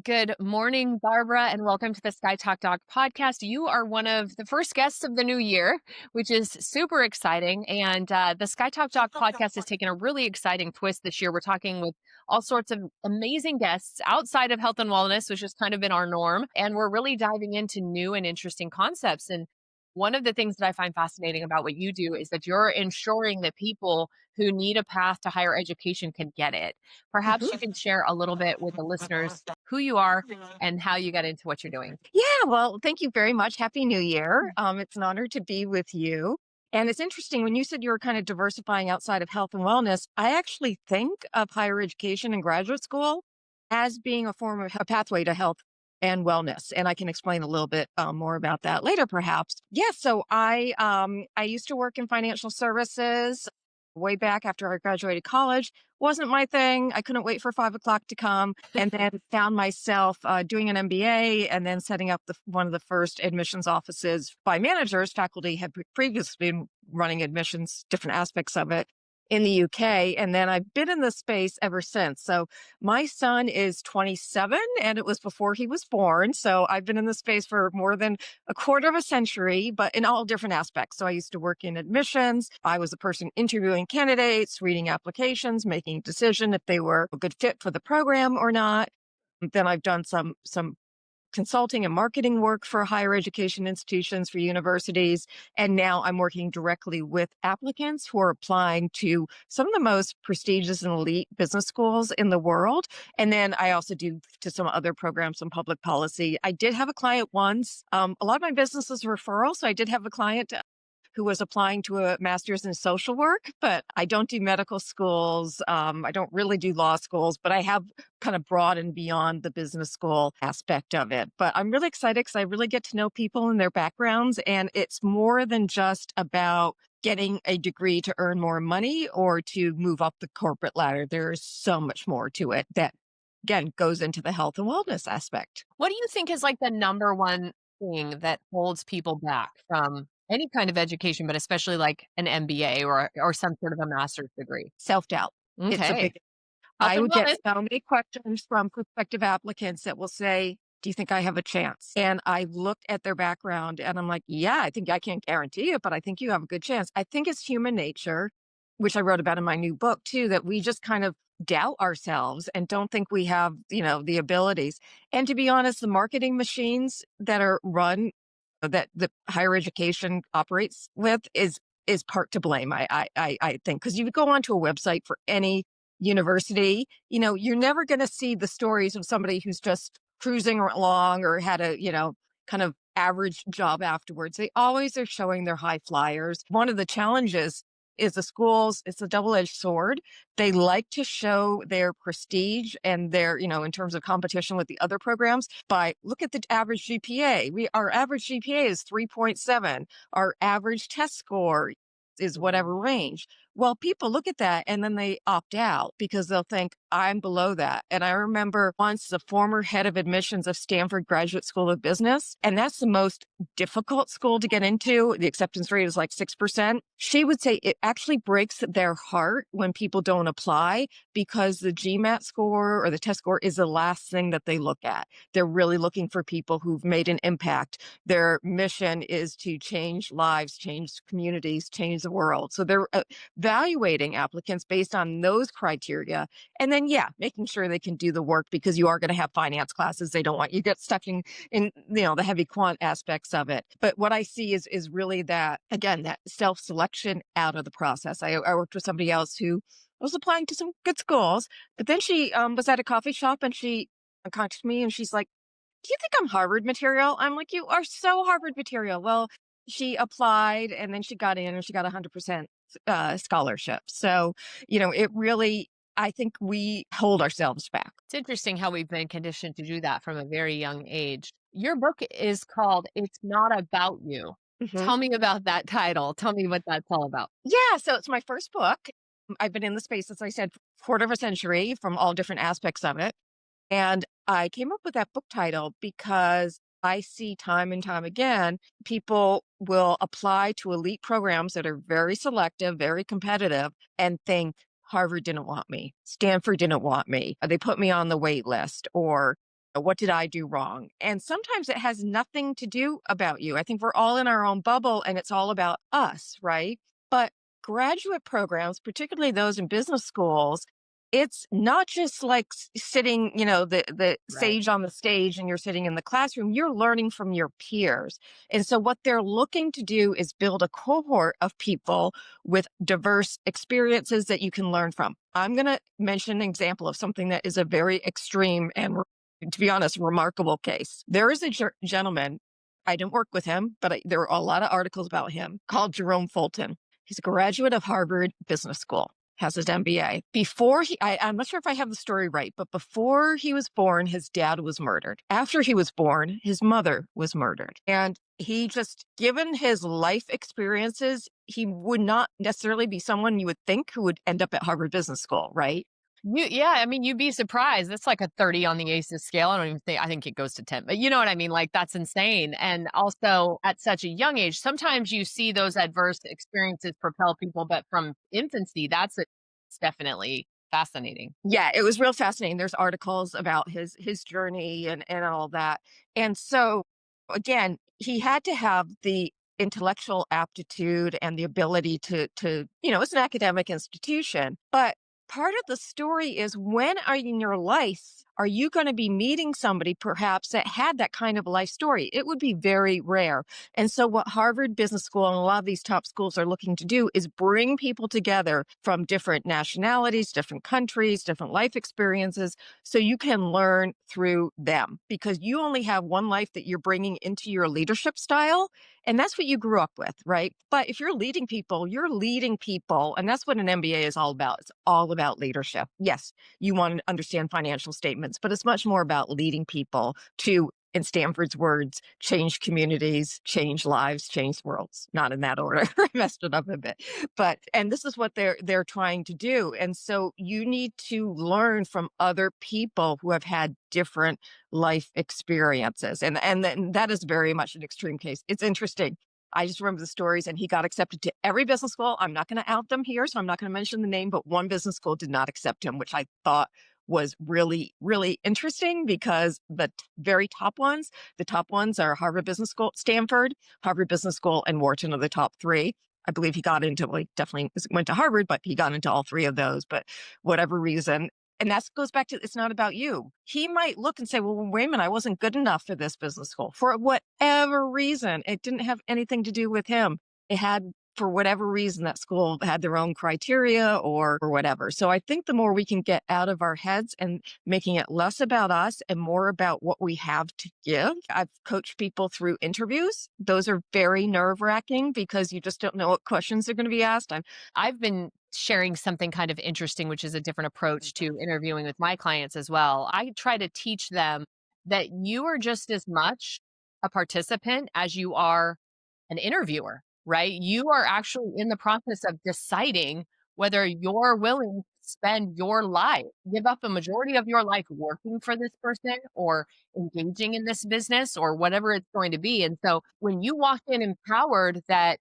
Good morning, Barbara, and welcome to the Sky Talk Doc podcast. You are one of the first guests of the new year, which is super exciting. And the Sky Talk Doc podcast has taken a really exciting twist this year. We're talking with all sorts of amazing guests outside of health and wellness, which has kind of been our norm. And we're really diving into new and interesting concepts. And one of the things that I find fascinating about what you do is that you're ensuring that people who need a path to higher education can get it. Perhaps you Mhm. can share a little bit with the listeners who you are and how you got into what you're doing. Yeah, well, thank you very much. Happy New Year. It's an honor to be with you. And it's interesting when you said you were kind of diversifying outside of health and wellness. I actually think of higher education and graduate school as being a form of a pathway to health and wellness. And I can explain a little bit more about that later, perhaps. Yeah, so I used to work in financial services way back after I graduated college. Wasn't my thing. I couldn't wait for 5 o'clock to come, and then found myself doing an MBA and then setting up one of the first admissions offices by managers. Faculty had previously been running admissions, different aspects of it in the UK. And then I've been in this space ever since. So my son is 27 and it was before he was born. So I've been in this space for more than a quarter of a century, but in all different aspects. So I used to work in admissions. I was the person interviewing candidates, reading applications, making a decision if they were a good fit for the program or not. Then I've done some consulting and marketing work for higher education institutions, for universities. And now I'm working directly with applicants who are applying to some of the most prestigious and elite business schools in the world. And then I also do to some other programs on public policy. I did have a client once. A lot of my business is referral. So I did have a client who was applying to a master's in social work, but I don't do medical schools. I don't really do law schools, but I have kind of broadened beyond the business school aspect of it. But I'm really excited because I really get to know people and their backgrounds. And it's more than just about getting a degree to earn more money or to move up the corporate ladder. There's so much more to it that, again, goes into the health and wellness aspect. What do you think is like the number one thing that holds people back from any kind of education, but especially like an MBA or some sort of a master's degree? Self doubt. It's a Okay. big Health I and would get wellness. so many questions from prospective applicants that will say, "Do you think I have a chance?" And I looked at their background and I'm like, "Yeah, I think I can't guarantee it, but I think you have a good chance." I think it's human nature, which I wrote about in my new book too, that we just kind of doubt ourselves and don't think we have, the abilities. And to be honest, the marketing machines that are run that the higher education operates with is part to blame. I think because you go onto a website for any university, you're never going to see the stories of somebody who's just cruising along or had a, kind of average job afterwards. They always are showing their high flyers. One of the challenges is the schools, it's a double-edged sword. They like to show their prestige and their, in terms of competition with the other programs by look at the average GPA. Our average GPA is 3.7. Our average test score is whatever range. Well, people look at that and then they opt out because they'll think I'm below that. And I remember once the former head of admissions of Stanford Graduate School of Business, and that's the most difficult school to get into. The acceptance rate is like 6%. She would say it actually breaks their heart when people don't apply because the GMAT score or the test score is the last thing that they look at. They're really looking for people who've made an impact. Their mission is to change lives, change communities, change the world. So they're evaluating applicants based on those criteria. And then, yeah, making sure they can do the work because you are going to have finance classes. They don't want you to get stuck in the heavy quant aspects of it. But what I see is really that, again, that self-selection out of the process. I worked with somebody else who was applying to some good schools, but then she was at a coffee shop and she contacted me and she's like, "Do you think I'm Harvard material?" I'm like, "You are so Harvard material." Well, she applied and then she got in and she got 100% scholarship. So, it really, I think we hold ourselves back. It's interesting how we've been conditioned to do that from a very young age. Your book is called It's Not About You. Mhm. Tell me about that title. Tell me what that's all about. Yeah. So it's my first book. I've been in the space, as I said, quarter of a century from all different aspects of it. And I came up with that book title because I see time and time again, people will apply to elite programs that are very selective, very competitive, and think Harvard didn't want me, Stanford didn't want me, or they put me on the wait list, or What did I do wrong? And sometimes it has nothing to do about you. I think we're all in our own bubble and it's all about us, right? But graduate programs, particularly those in business schools, it's not just like sitting, the Right. sage on the stage and you're sitting in the classroom. You're learning from your peers. And so what they're looking to do is build a cohort of people with diverse experiences that you can learn from. I'm going to mention an example of something that is a very extreme and, to be honest, remarkable case. There is a gentleman, I didn't work with him, but there are a lot of articles about him, called Jerome Fulton. He's a graduate of Harvard Business School, has his MBA. I'm not sure if I have the story right, but before he was born, his dad was murdered. After he was born, his mother was murdered. And he just, given his life experiences, he would not necessarily be someone you would think who would end up at Harvard Business School, right? Yeah, I mean, you'd be surprised. That's like a 30 on the ACEs scale. I think it goes to 10, but you know what I mean? Like, that's insane. And also at such a young age, sometimes you see those adverse experiences propel people, but from infancy, it's definitely fascinating. Yeah, it was real fascinating. There's articles about his journey and all that. And so again, he had to have the intellectual aptitude and the ability to, it's an academic institution. But part of the story is, when are you in your life are you going to be meeting somebody perhaps that had that kind of life story? It would be very rare. And so what Harvard Business School and a lot of these top schools are looking to do is bring people together from different nationalities, different countries, different life experiences, so you can learn through them, because you only have one life that you're bringing into your leadership style. And that's what you grew up with, right? But if you're leading people, you're leading people. And that's what an MBA is all about. It's all about leadership. Yes, you want to understand financial statements, but it's much more about leading people to, in Stanford's words, change communities, change lives, change worlds. Not in that order. I messed it up a bit. But and this is what they're trying to do. And so you need to learn from other people who have had different life experiences. And then that is very much an extreme case. It's interesting. I just remember the stories, and he got accepted to every business school. I'm not going to out them here, so I'm not going to mention the name, but one business school did not accept him, which I thought was really, really interesting, because the top ones are Harvard Business School, Stanford, Harvard Business School, and Wharton are the top three. I believe he got into, well, he definitely went to Harvard, but he got into all three of those. But whatever reason, and that goes back to, it's not about you. He might look and say, well, wait a minute, I wasn't good enough for this business school for whatever reason. It didn't have anything to do with him. It had, for whatever reason, that school had their own criteria or whatever. So I think the more we can get out of our heads and making it less about us and more about what we have to give. I've coached people through interviews. Those are very nerve wracking because you just don't know what questions are going to be asked. I've been sharing something kind of interesting, which is a different approach to interviewing with my clients as well. I try to teach them that you are just as much a participant as you are an interviewer, right? You are actually in the process of deciding whether you're willing to spend your life, give up a majority of your life working for this person or engaging in this business or whatever it's going to be. And so when you walk in empowered that,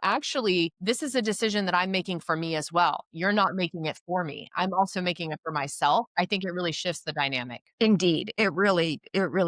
actually, this is a decision that I'm making for me as well. You're not making it for me. I'm also making it for myself. I think it really shifts the dynamic. Indeed, it really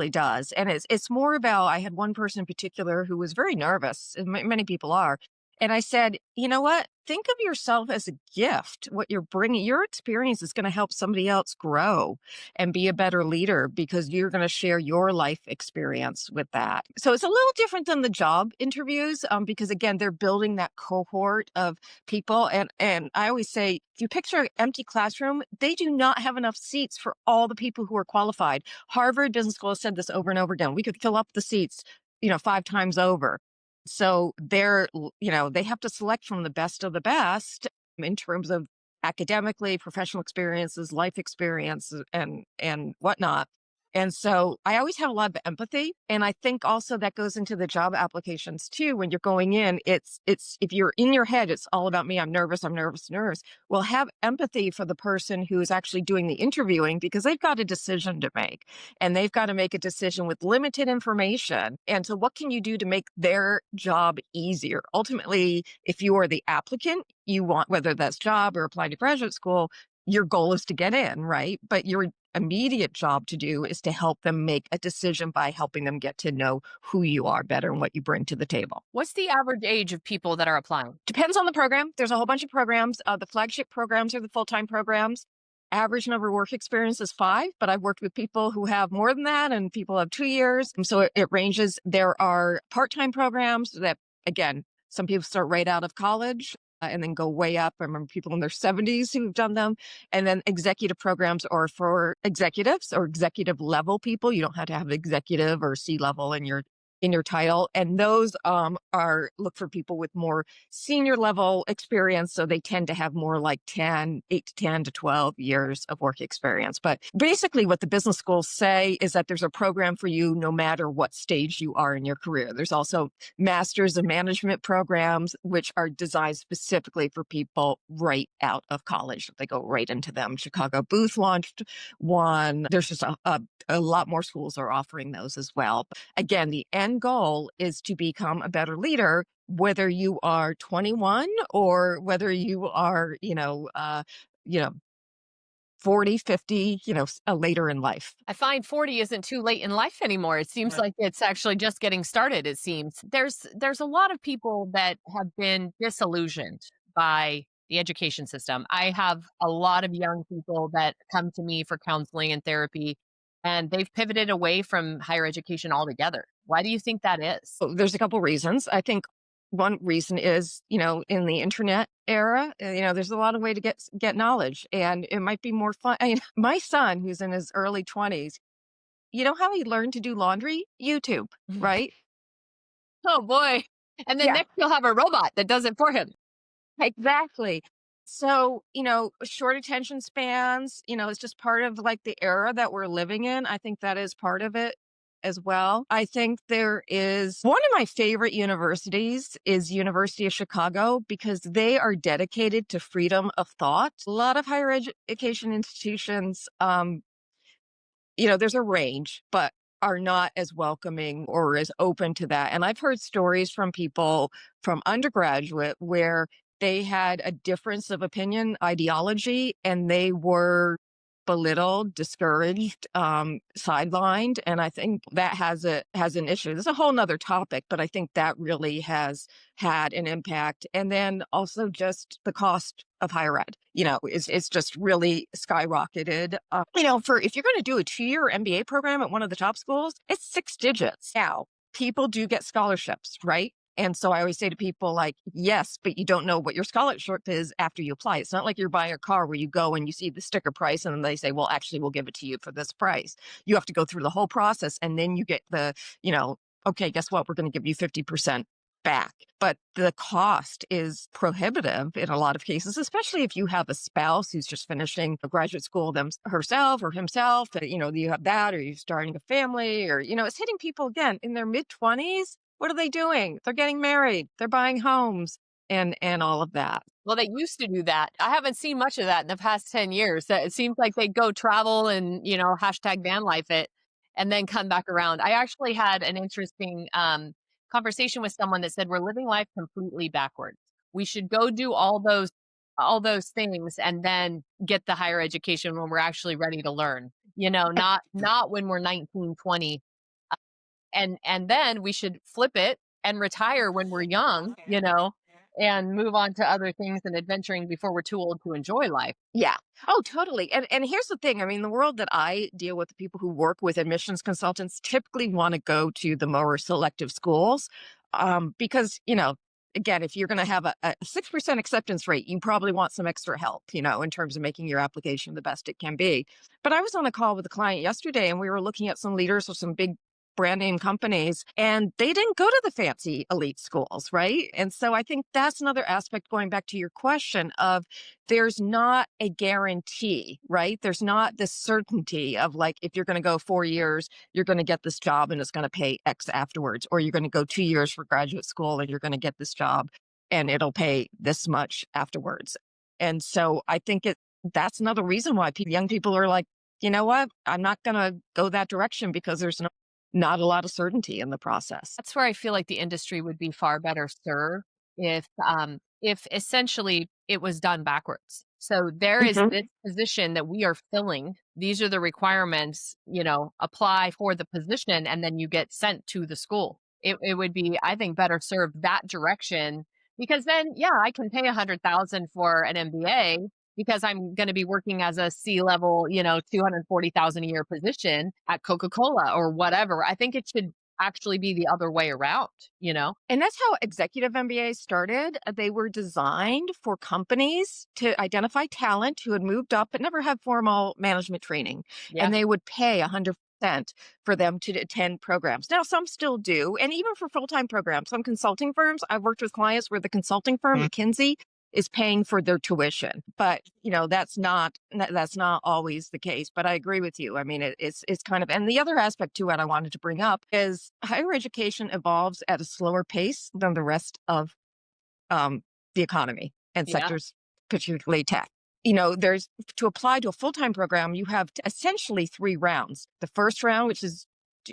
does. And it's more about, I had one person in particular who was very nervous, and many people are. And I said, you know what? Think of yourself as a gift. What you're bringing, your experience is going to help somebody else grow and be a better leader, because you're going to share your life experience with that. So it's a little different than the job interviews, because again, they're building that cohort of people. And I always say, if you picture an empty classroom, they do not have enough seats for all the people who are qualified. Harvard Business School has said this over and over again. We could fill up the seats, 5 times over. So they have to select from the best of the best in terms of academically, professional experiences, life experience, and whatnot. And so I always have a lot of empathy. And I think also that goes into the job applications too. When you're going in, it's if you're in your head, it's all about me. I'm nervous, I'm nervous, nervous. Well, have empathy for the person who is actually doing the interviewing, because they've got a decision to make, and they've got to make a decision with limited information. And so what can you do to make their job easier? Ultimately, if you are the applicant, you want, whether that's job or applying to graduate school, your goal is to get in, right? But you're immediate job to do is to help them make a decision by helping them get to know who you are better and what you bring to the table. What's the average age of people that are applying? Depends on the program. There's a whole bunch of programs. The flagship programs are the full-time programs. Average number of work experience is 5, but I've worked with people who have more than that and people have 2 years. And so it ranges. There are part-time programs that, again, some people start right out of college and then go way up. I remember people in their 70s who've done them. And then executive programs are for executives or executive level people. You don't have to have executive or C-level in your title. And those are look for people with more senior level experience. So they tend to have more like 8 to 10 to 12 years of work experience. But basically what the business schools say is that there's a program for you no matter what stage you are in your career. There's also masters of management programs, which are designed specifically for people right out of college. They go right into them. Chicago Booth launched one. There's just a lot more schools are offering those as well. Again, the end goal is to become a better leader, whether you are 21 or whether you are, you know, 40, 50, later in life. I find 40 isn't too late in life anymore. It seems Right. like it's actually just getting started, it seems. There's a lot of people that have been disillusioned by the education system. I have a lot of young people that come to me for counseling and therapy, and they've pivoted away from higher education altogether. Why do you think that is? So there's a couple reasons. I think one reason is, in the internet era, there's a lot of way to get knowledge, and it might be more fun. My son, who's in his early 20s, you know how he learned to do laundry? YouTube, right? Oh boy. And then Yeah, next you'll have a robot that does it for him. exactly. So, short attention spans, it's just part of like the era that we're living in. I think that is part of it as well. I think there is one of my favorite universities is University of Chicago because they are dedicated to freedom of thought. A lot of higher education institutions, there's a range, but are not as welcoming or as open to that. And I've heard stories from people from undergraduate where they had a difference of opinion, ideology, and they were belittled, discouraged, sidelined. And I think that has an issue. There's a whole nother topic, but I think that really has had an impact. And then also just the cost of higher ed, it's just really skyrocketed. For if you're going to do a 2-year MBA program at one of the top schools, it's 6 digits. Now, people do get scholarships, right? And so I always say to people like, yes, but you don't know what your scholarship is after you apply. It's not like you're buying a car where you go and you see the sticker price and then they say, well, actually, we'll give it to you for this price. You have to go through the whole process and then you get okay, guess what? We're going to give you 50% back. But the cost is prohibitive in a lot of cases, especially if you have a spouse who's just finishing a graduate school herself or himself. You have that, or you're starting a family, or, it's hitting people again in their mid 20s. What are they doing? They're getting married, they're buying homes and all of that. Well, they used to do that. I haven't seen much of that in the past 10 years. It seems like they go travel and, hashtag van life it and then come back around. I actually had an interesting conversation with someone that said we're living life completely backwards. We should go do all those things and then get the higher education when we're actually ready to learn. Not when we're 19, 20. And then we should flip it and retire when we're young, and move on to other things and adventuring before we're too old to enjoy life. Yeah. Oh, totally. And here's the thing. I mean, the world that I deal with, the people who work with admissions consultants typically want to go to the more selective schools, because, again, if you're going to have a 6% acceptance rate, you probably want some extra help, in terms of making your application the best it can be. But I was on a call with a client yesterday and we were looking at some leaders of some big brand name companies, and they didn't go to the fancy elite schools, right? And so I think that's another aspect, going back to your question of there's not a guarantee, right? There's not this certainty of like, if you're going to go 4 years, you're going to get this job and it's going to pay X afterwards, or you're going to go 2 years for graduate school and you're going to get this job and it'll pay this much afterwards. And so I think that's another reason why young people are like, you know what? I'm not going to go that direction because there's not a lot of certainty in the process. That's where I feel like the industry would be far better served if essentially it was done backwards. So there is Mhm. this position that we are filling these are the requirements, apply for the position, and then you get sent to the school. It would be, I think, better served that direction, because then, yeah, I can pay 100,000 for an MBA because I'm going to be working as a C-level, 240,000 a year position at Coca-Cola or whatever. I think it should actually be the other way around, you know? And that's how executive MBAs started. They were designed for companies to identify talent who had moved up but never had formal management training. Yeah. And they would pay 100% for them to attend programs. Now, some still do. And even for full time programs, some consulting firms, I've worked with clients where the consulting firm, McKinsey, is paying for their tuition. But that's not always the case. But I agree with you. I mean, it's kind of, and the other aspect to what I wanted to bring up is higher education evolves at a slower pace than the rest of the economy and Yeah. sectors, particularly tech. There's to apply to a full time program, you have essentially three rounds. The first round, which is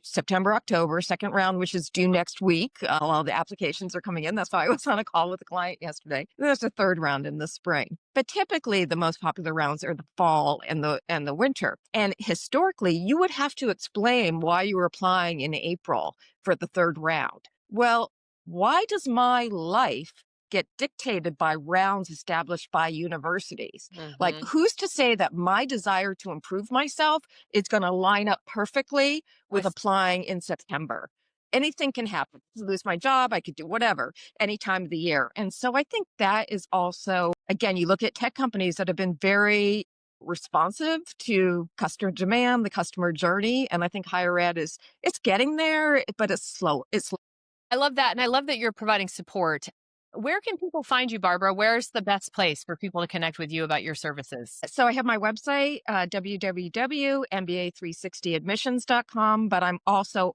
September, October, second round, which is due next week. While the applications are coming in. That's why I was on a call with a client yesterday. There's a third round in the spring. But typically the most popular rounds are the fall and the winter. And historically, you would have to explain why you were applying in April for the third round. Well, why does my life get dictated by rounds established by universities? Like, Hmm. who's to say that my desire to improve myself is going to line up perfectly with applying in September? Anything can happen. I could lose my job, I could do whatever any time of the year. And so I think that is also, again, you look at tech companies that have been very responsive to customer demand, the customer journey. And I think higher ed it's getting there, but it's slow. It's I love that. And I love that you're providing support. Where can people find you, Barbara? Where's the best place for people to connect with you about your services? So I have my website, www.mba360admissions.com, but I'm also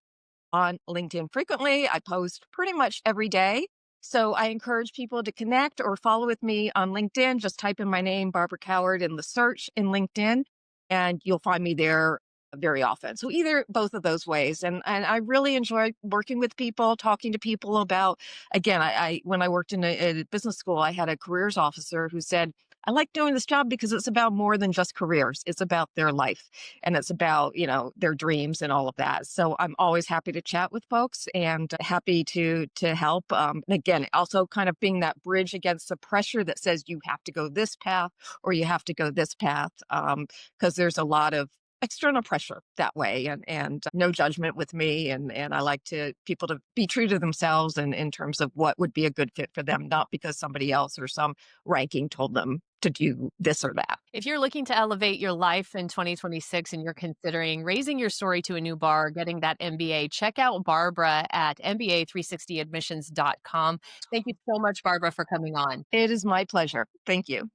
on LinkedIn frequently. I post pretty much every day. So I encourage people to connect or follow with me on LinkedIn. Just type in my name, Barbara Coward, in the search in LinkedIn, and you'll find me there very often. So either both of those ways. And I really enjoy working with people, talking to people about, again, I when I worked in a business school, I had a careers officer who said, I like doing this job because it's about more than just careers. It's about their life and it's about, their dreams and all of that. So I'm always happy to chat with folks and happy to help. And again, also kind of being that bridge against the pressure that says you have to go this path or you have to go this path. Because there's a lot of external pressure that way and no judgment with me and I like to people to be true to themselves and in terms of what would be a good fit for them, not because somebody else or some ranking told them to do this or that. If you're looking to elevate your life in 2026 and you're considering raising your story to a new bar, getting that MBA, check out Barbara at MBA360admissions.com. Thank you so much, Barbara, for coming on. It is my pleasure. Thank you.